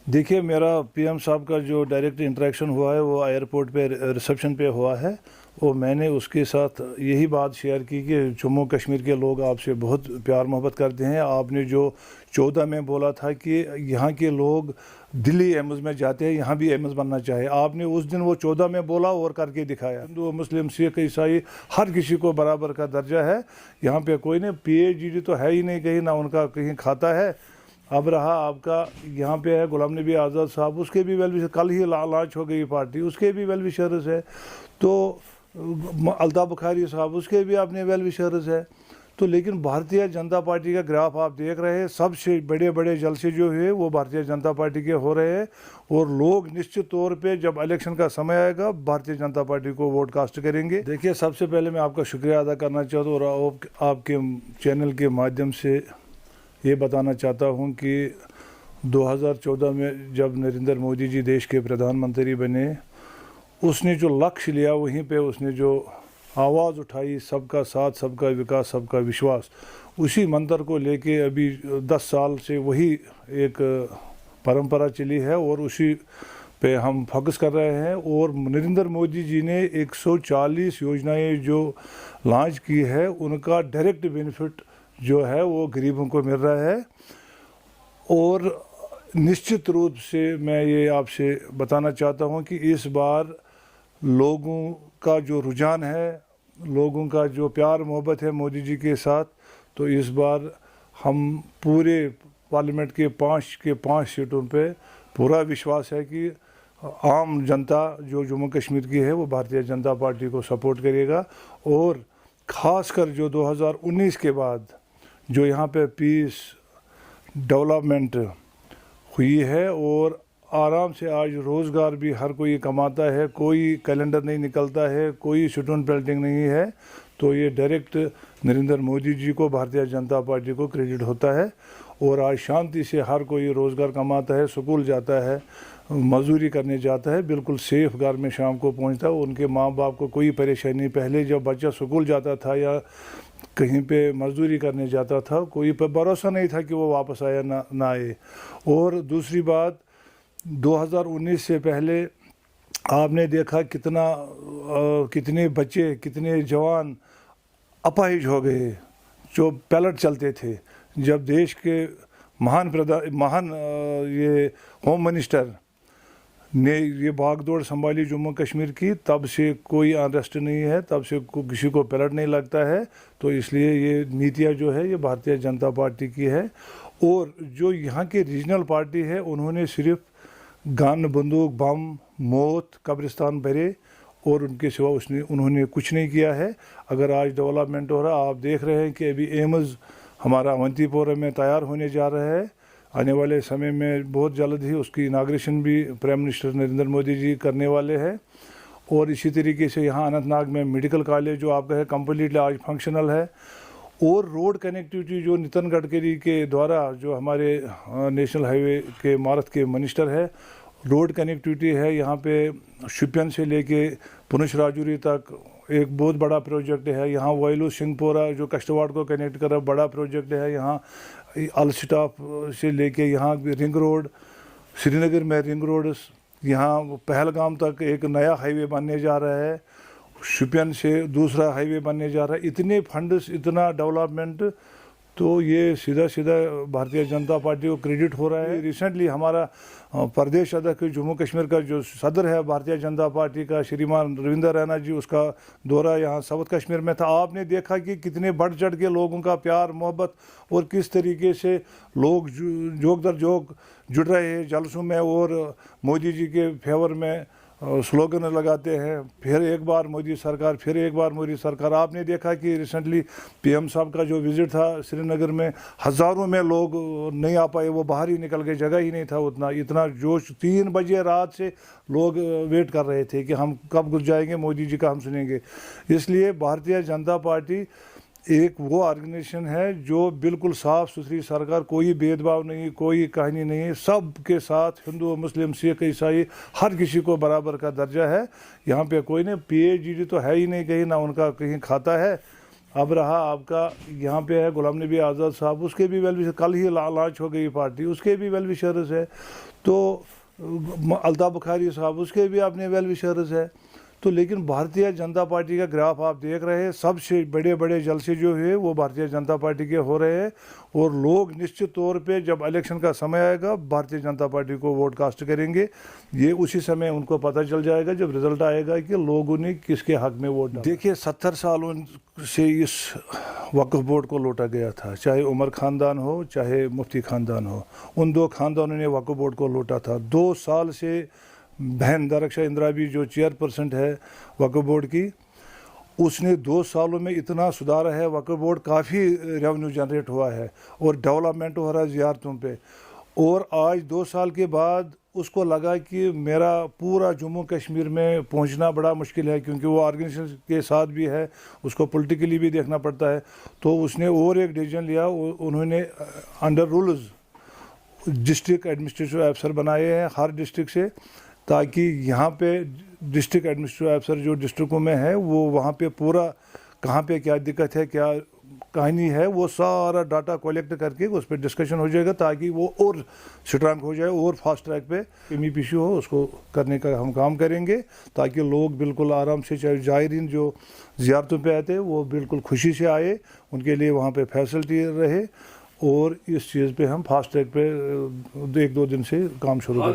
देखिए, मेरा पीएम साहब का जो डायरेक्ट इंटरेक्शन हुआ है वो एयरपोर्ट पे रिसेप्शन पे हुआ है। और मैंने उसके साथ यही बात शेयर की कि जम्मू कश्मीर के लोग आपसे बहुत प्यार मोहब्बत करते हैं। आपने जो 14 में बोला था कि यहाँ के लोग दिल्ली एम्स में जाते हैं, यहाँ भी एम्स बनना चाहिए, आपने उस दिन वो 14 में बोला और करके दिखाया। हिंदू मुस्लिम सिख ईसाई हर किसी को बराबर का दर्जा है। यहाँ पे कोई नहीं, पीएचडी तो है ही नहीं कहीं, ना उनका कहीं खाता है। अब रहा आपका यहाँ पे है गुलाम नबी आज़ाद साहब, उसके भी वेल विशर, कल ही लॉन्च हो गई पार्टी, उसके भी वेल विशर्स है। तो अल्ताफ़ बुखारी साहब, उसके भी अपने वेल विशर्स है। तो लेकिन भारतीय जनता पार्टी का ग्राफ आप देख रहे हैं, सबसे बड़े बड़े जलसे जो है वो भारतीय जनता पार्टी के हो रहे हैं। और लोग निश्चित तौर पे जब इलेक्शन का समय आएगा भारतीय जनता पार्टी को वोट कास्ट करेंगे। देखिए, सबसे पहले मैं आपका शुक्रिया अदा करना चाहता हूँ और आपके चैनल के माध्यम से ये बताना चाहता हूँ कि 2014 में जब नरेंद्र मोदी जी देश के प्रधानमंत्री बने, उसने जो लक्ष्य लिया, वहीं पे उसने जो आवाज़ उठाई, सबका साथ, सबका विकास, सबका विश्वास, उसी मंत्र को लेके अभी 10 साल से वही एक परंपरा चली है और उसी पे हम फोकस कर रहे हैं। और नरेंद्र मोदी जी ने 140 योजनाएं जो लॉन्च की है, उनका डायरेक्ट बेनिफिट जो है वो गरीबों को मिल रहा है। और निश्चित रूप से मैं ये आपसे बताना चाहता हूँ कि इस बार लोगों का जो रुझान है, लोगों का जो प्यार मोहब्बत है मोदी जी के साथ, तो इस बार हम पूरे पार्लियामेंट के 5 सीटों पे पूरा विश्वास है कि आम जनता जो जम्मू कश्मीर की है वो भारतीय जनता पार्टी को सपोर्ट करेगा। और ख़ासकर जो 2019 के बाद जो यहाँ पे पीस डेवलपमेंट हुई है और आराम से आज रोज़गार भी हर कोई कमाता है, कोई कैलेंडर नहीं निकलता है, कोई स्टोन पेल्टिंग नहीं है, तो ये डायरेक्ट नरेंद्र मोदी जी को, भारतीय जनता पार्टी को क्रेडिट होता है। और आज शांति से हर कोई रोज़गार कमाता है, स्कूल जाता है, मजदूरी करने जाता है, बिल्कुल सेफ घर में शाम को पहुंचता है। उनके माँ बाप को कोई परेशानी, पहले जब बच्चा स्कूल जाता था या कहीं पे मजदूरी करने जाता था, कोई पर भरोसा नहीं था कि वो वापस आया ना आए। और दूसरी बात, 2019 से पहले आपने देखा कितने बच्चे, कितने जवान अपाहिज हो गए जो पैलेट चलते थे। जब देश के महान ये होम मिनिस्टर ने ये भागदौड़ संभाली जम्मू कश्मीर की, तब से कोई अनरेस्ट नहीं है, तब से किसी को पैलेट नहीं लगता है। तो इसलिए ये नीतियाँ जो है ये भारतीय जनता पार्टी की है। और जो यहाँ के रीजनल पार्टी है, उन्होंने सिर्फ गन, बंदूक, बम, मौत, कब्रिस्तान भरे और उनके सिवा उन्होंने कुछ नहीं किया है। अगर आज डेवलपमेंट हो रहा, आप देख रहे हैं कि अभी एम्स हमारा अवंतीपोरा में तैयार होने जा रहा है। आने वाले समय में बहुत जल्द ही उसकी इनाग्रेशन भी प्राइम मिनिस्टर नरेंद्र मोदी जी करने वाले हैं। और इसी तरीके से यहाँ अनंतनाग में मेडिकल कॉलेज जो आपका है कम्प्लीटली आज फंक्शनल है। और रोड कनेक्टिविटी जो नितिन गडकरी के द्वारा, जो हमारे नेशनल हाईवे के इमारत के मिनिस्टर है, रोड कनेक्टिविटी है यहाँ पे शुपियन से लेके पुंछ राजौरी तक एक बहुत बड़ा प्रोजेक्ट है। यहाँ वायलू सिंहपोरा जो कश्तवाड़ को कनेक्ट कर रहा बड़ा प्रोजेक्ट है। यहाँ अलस्टाफ से लेके यहाँ रिंग रोड, श्रीनगर में रिंग रोड, यहाँ पहलगाम तक एक नया हाईवे बनने जा रहा है, शुपियन से दूसरा हाईवे बनने जा रहा है। इतने फंड्स, इतना डेवलपमेंट, तो ये सीधा भारतीय जनता पार्टी को क्रेडिट हो रहा है। रिसेंटली हमारा प्रदेश अध्यक्ष जम्मू कश्मीर का जो सदर है भारतीय जनता पार्टी का, श्रीमान रविंदर रैना जी, उसका दौरा यहाँ साउथ कश्मीर में था। आपने देखा कि कितने बढ़ चढ़ के लोगों का प्यार मोहब्बत और किस तरीके से लोग जोग दर जोग जुड़ रहे हैं जलसों में और मोदी जी के फेवर में स्लोगन लगाते हैं, फिर एक बार मोदी सरकार, फिर एक बार मोदी सरकार। आपने देखा कि रिसेंटली पीएम साहब का जो विज़िट था श्रीनगर में, हज़ारों में लोग नहीं आ पाए, वो बाहर ही निकल गए, जगह ही नहीं था इतना जोश। 3 बजे रात से लोग वेट कर रहे थे कि हम कब जाएंगे, मोदी जी का हम सुनेंगे। इसलिए भारतीय जनता पार्टी एक वो ऑर्गेनाइजेशन है जो बिल्कुल साफ़ सुथरी सरकार, कोई भेदभाव नहीं, कोई कहानी नहीं, सब के साथ, हिंदू मुस्लिम सिख ईसाई हर किसी को बराबर का दर्जा है। यहाँ पे कोई नहीं, पीएचडी तो है ही नहीं कहीं, ना उनका कहीं खाता है, اب رہا آپ کا یہاں پہ ہے غلام نبی آزاد صاحب، اس کے بھی ویل وشر، کل ہی لانچ ہو گئی پارٹی، اس کے بھی ویل وشرز ہے. تو الطاف بخاری صاحب، اس کے بھی اپنے ویل وشرز ہے. تو لیکن بھارتیہ جنتا پارٹی کا گراف آپ دیکھ رہے ہیں، سب سے بڑے بڑے جلسے جو ہے وہ بھارتیہ جنتا پارٹی کے ہو رہے ہیں. اور لوگ نشچت طور پہ جب الیکشن کا سمے آئے گا بھارتیہ جنتا پارٹی کو ووٹ کاسٹ کریں گے. یہ اسی سمے ان کو پتہ چل جائے گا جب رزلٹ آئے گا کہ لوگوں نے کس کے حق میں ووٹ ڈالا. دیکھیے 70 سالوں سے اس وقف بورڈ کو لوٹا گیا تھا، چاہے عمر خاندان ہو چاہے مفتی خاندان ہو، ان دو خاندانوں نے وقف بورڈ کو لوٹا تھا. 2 سال سے بہن درخشا اندرابی جو چیئرپرسن ہے وقف بورڈ کی، اس نے 2 سالوں میں اتنا سدھارا ہے. وقف بورڈ کافی ریونیو جنریٹ ہوا ہے اور ڈیولپمنٹ ہو رہا ہے زیارتوں پہ. اور آج 2 سال کے بعد اس کو لگا کہ میرا پورا جموں کشمیر میں پہنچنا بڑا مشکل ہے، کیونکہ وہ آرگنائزیشن کے ساتھ بھی ہے، اس کو پولیٹیکلی بھی دیکھنا پڑتا ہے. تو اس نے اور ایک ڈیسیژن لیا، انہوں نے انڈر رولز ڈسٹرکٹ ایڈمنسٹریٹو افسر بنائے ہیں ہر ڈسٹرکٹ سے، تاکہ یہاں پہ ڈسٹرکٹ ایڈمنسٹریٹو افسر جو ڈسٹرکوں میں ہے وہ وہاں پہ پورا کہاں پہ کیا دقت ہے، کیا کہانی ہے، وہ سارا ڈاٹا کلیکٹ کر کے اس پہ ڈسکشن ہو جائے گا، تاکہ وہ اور اسٹرانگ ہو جائے اور فاسٹ ٹریک پہ کمی پیشی ہو اس کو کرنے کا ہم کام کریں گے، تاکہ لوگ بالکل آرام سے، چاہے زائرین جو زیارتوں پہ آتے ہیں وہ بالکل خوشی سے آئے، ان کے لیے وہاں پہ فیسلٹی رہے. اور اس چیز پہ ہم فاسٹ ٹریک پہ 1-2 دن سے کام شروع کریں.